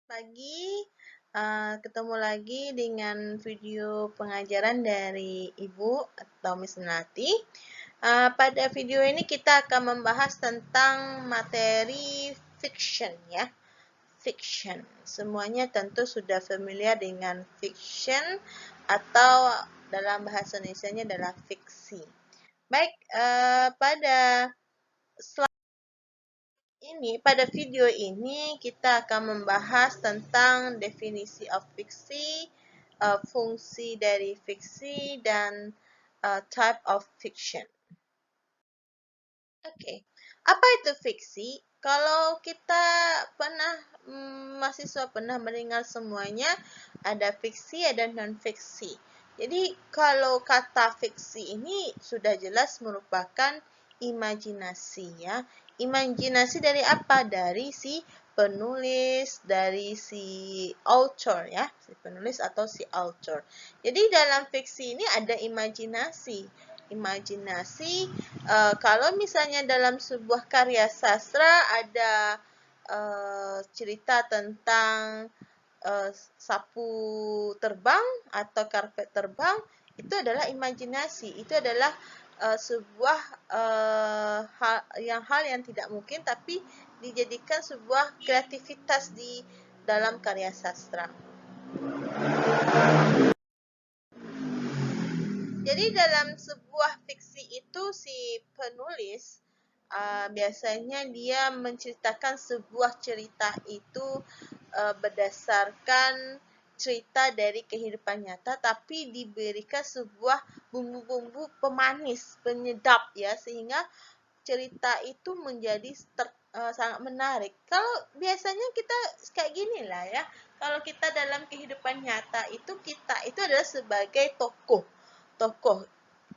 Pagi, ketemu lagi dengan video pengajaran dari Ibu atau Miss Melati. Pada video ini kita akan membahas tentang materi fiction ya. Fiction. Semuanya tentu sudah familiar dengan fiction atau dalam bahasa Indonesianya adalah fiksi. Baik, pada pada video ini kita akan membahas tentang definisi of fiksi, fungsi dari fiksi, dan type of fiction. Oke, apa itu fiksi? Kalau kita mahasiswa pernah mendengar semuanya, ada fiksi, ada non-fiksi. Jadi kalau kata fiksi ini sudah jelas merupakan imajinasi ya. Imajinasi dari apa? Dari si penulis, dari si author ya, si penulis atau si author. Jadi dalam fiksi ini ada imajinasi. Kalau misalnya dalam sebuah karya sastra ada cerita tentang sapu terbang atau karpet terbang, itu adalah imajinasi. Itu adalah sebuah hal yang tidak mungkin, tapi dijadikan sebuah kreativitas di dalam karya sastra. Jadi dalam sebuah fiksi itu si penulis biasanya dia menceritakan sebuah cerita itu berdasarkan cerita dari kehidupan nyata, tapi diberikan sebuah bumbu-bumbu pemanis, penyedap ya, sehingga cerita itu menjadi sangat menarik. Kalau biasanya kita kayak gini lah ya, kalau kita dalam kehidupan nyata itu kita itu adalah sebagai tokoh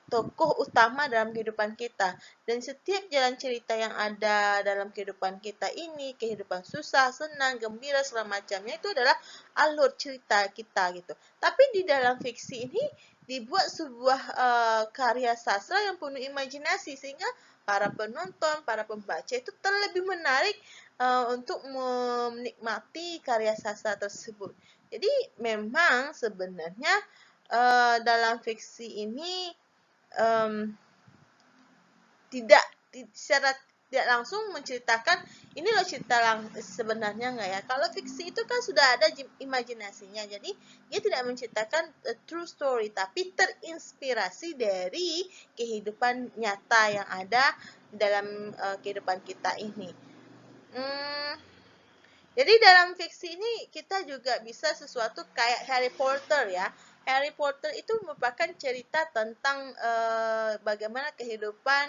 tokoh utama dalam kehidupan kita. Dan setiap jalan cerita yang ada dalam kehidupan kita ini, kehidupan susah, senang, gembira, segala macamnya, itu adalah alur cerita kita gitu. Tapi di dalam fiksi ini dibuat sebuah karya sastra yang penuh imajinasi, sehingga para penonton, para pembaca itu terlebih menarik untuk menikmati karya sastra tersebut. Jadi memang sebenarnya dalam fiksi ini tidak secara tidak langsung menceritakan ini loh cerita sebenarnya nggak ya. Kalau fiksi itu kan sudah ada imajinasinya, jadi dia tidak menceritakan true story, tapi terinspirasi dari kehidupan nyata yang ada dalam kehidupan kita ini. Jadi dalam fiksi ini kita juga bisa sesuatu kayak Harry Potter ya. Harry Potter itu merupakan cerita tentang bagaimana kehidupan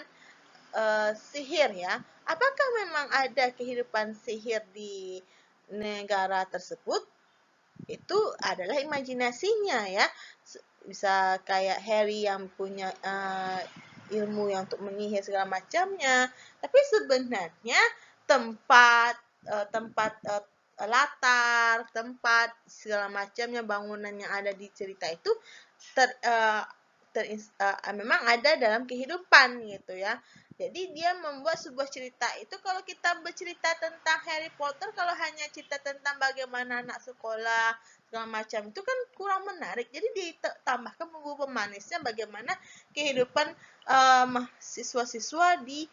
sihir ya. Apakah memang ada kehidupan sihir di negara tersebut? Itu adalah imajinasinya ya. Bisa kayak Harry yang punya ilmu yang untuk menyihir segala macamnya. Tapi sebenarnya tempat latar, tempat segala macamnya, bangunan yang ada di cerita itu memang ada dalam kehidupan gitu ya. Jadi dia membuat sebuah cerita itu, kalau kita bercerita tentang Harry Potter, kalau hanya cerita tentang bagaimana anak sekolah segala macam itu kan kurang menarik. Jadi ditambahkan bumbu pemanisnya bagaimana kehidupan siswa-siswa di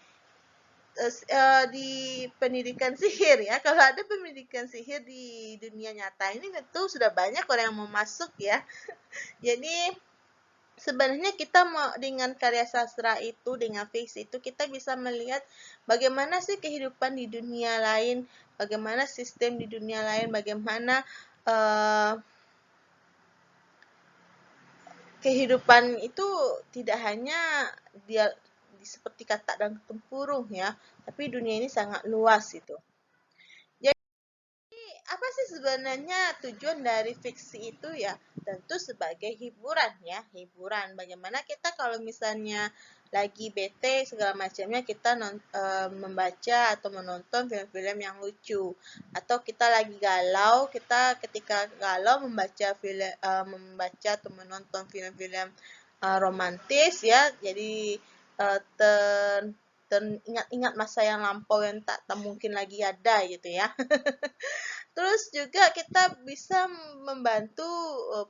pendidikan sihir ya. Kalau ada pendidikan sihir di dunia nyata ini tentu sudah banyak orang yang mau masuk ya. Jadi sebenarnya kita dengan karya sastra itu, dengan fiksi itu, kita bisa melihat bagaimana sih kehidupan di dunia lain, bagaimana sistem di dunia lain, bagaimana kehidupan itu tidak hanya dia seperti kata dan tempurung ya, tapi dunia ini sangat luas itu. Apa sih sebenarnya tujuan dari fiksi itu ya? Tentu sebagai hiburan ya, hiburan. Bagaimana kita kalau misalnya lagi bete segala macamnya, kita membaca atau menonton film-film yang lucu, atau kita lagi galau, kita ketika galau membaca atau menonton film-film romantis ya, jadi teringat-ingat masa yang lampau yang tak mungkin lagi ada gitu ya. Terus juga kita bisa membantu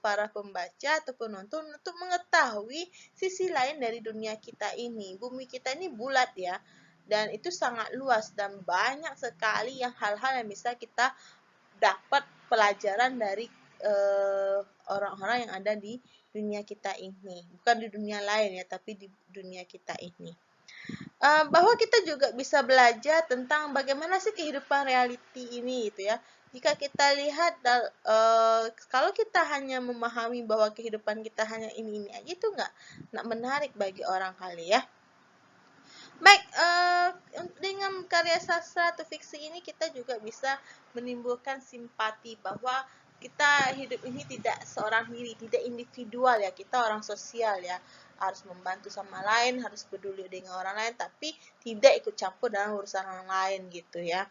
para pembaca atau penonton untuk mengetahui sisi lain dari dunia kita ini. Bumi kita ini bulat ya, dan itu sangat luas dan banyak sekali hal-hal yang bisa kita dapat pelajaran dari orang-orang yang ada di dunia kita ini. Bukan di dunia lain ya, tapi di dunia kita ini. Bahwa kita juga bisa belajar tentang bagaimana sih kehidupan reality ini gitu ya. Jika kita lihat kalau kita hanya memahami bahwa kehidupan kita hanya ini aja, itu nggak menarik bagi orang kali ya. Baik, dengan karya sastra atau fiksi ini kita juga bisa menimbulkan simpati bahwa kita hidup ini tidak seorang diri, tidak individual ya, kita orang sosial ya, harus membantu sama lain, harus peduli dengan orang lain, tapi tidak ikut campur dalam urusan orang lain gitu ya.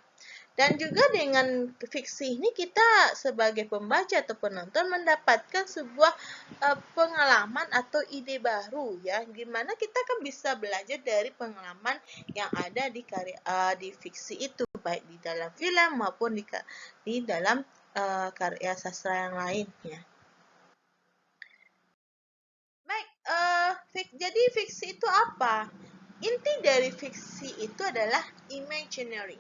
Dan juga dengan fiksi ini kita sebagai pembaca atau penonton mendapatkan sebuah pengalaman atau ide baru ya, gimana kita kan bisa belajar dari pengalaman yang ada di di fiksi itu, baik di dalam film maupun di dalam karya sastra yang lain ya. Baik, jadi fiksi itu apa? Inti dari fiksi itu adalah imaginary.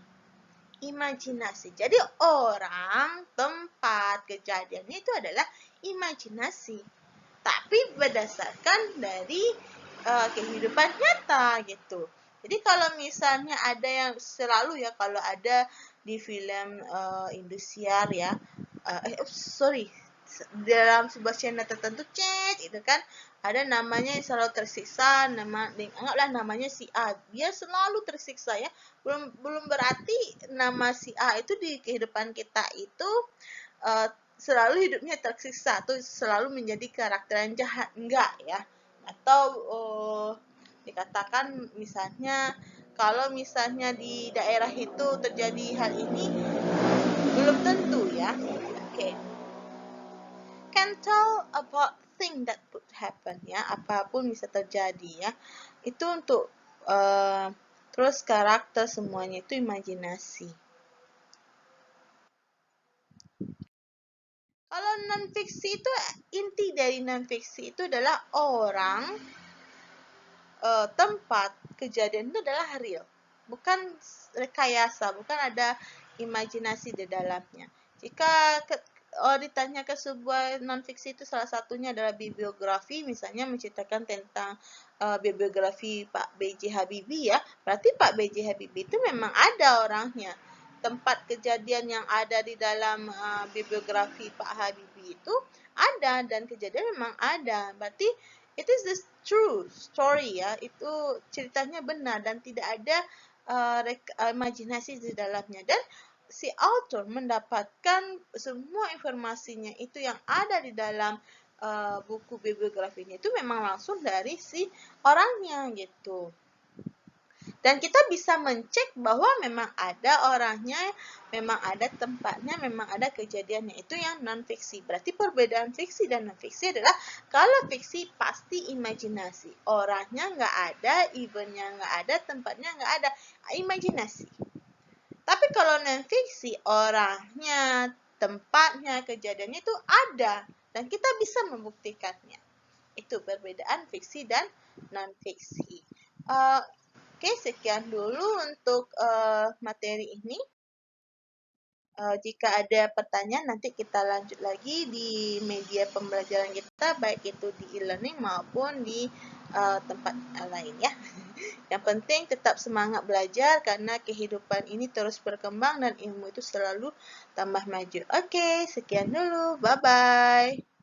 Imajinasi. Jadi orang, tempat, kejadiannya itu adalah imajinasi. Tapi berdasarkan dari kehidupan nyata gitu. Jadi kalau misalnya ada yang selalu ya, kalau ada di film Indosiar ya, dalam sebuah channel tertentu itu kan ada namanya yang selalu tersiksa, anggaplah namanya si A, dia selalu tersiksa ya, belum berarti nama si A itu di kehidupan kita itu selalu hidupnya tersiksa atau selalu menjadi karakter yang jahat, enggak ya. Atau dikatakan misalnya kalau misalnya di daerah itu terjadi hal ini, belum tentu ya. Oke. Can tell about thing that would happen ya, apapun bisa terjadi ya. Itu untuk terus karakter semuanya itu imajinasi. Kalau non-fiksi itu, inti dari non-fiksi itu adalah orang, tempat, kejadian itu adalah real. Bukan rekayasa, bukan ada imajinasi di dalamnya. Jika ditanya ke sebuah non-fiksi itu salah satunya adalah bibliografi, misalnya menceritakan tentang biografi Pak B.J. Habibie ya, berarti Pak B.J. Habibie itu memang ada orangnya. Tempat kejadian yang ada di dalam biografi Pak Habibie itu ada, dan kejadian memang ada. Berarti it is the true story ya, itu ceritanya benar dan tidak ada imajinasi di dalamnya. Dan si author mendapatkan semua informasinya itu yang ada di dalam buku biografinya itu memang langsung dari si orangnya gitu. Dan kita bisa mencek bahwa memang ada orangnya, memang ada tempatnya, memang ada kejadiannya. Itu yang non-fiksi. Berarti perbedaan fiksi dan non-fiksi adalah kalau fiksi pasti imajinasi. Orangnya nggak ada, eventnya nggak ada, tempatnya nggak ada. Imajinasi. Tapi kalau non-fiksi, orangnya, tempatnya, kejadiannya itu ada. Dan kita bisa membuktikannya. Itu perbedaan fiksi dan non-fiksi. Oke, sekian dulu untuk materi ini. Jika ada pertanyaan, nanti kita lanjut lagi di media pembelajaran kita, baik itu di e-learning maupun di tempat lain ya. Yang penting tetap semangat belajar karena kehidupan ini terus berkembang dan ilmu itu selalu tambah maju. Oke, sekian dulu. Bye-bye.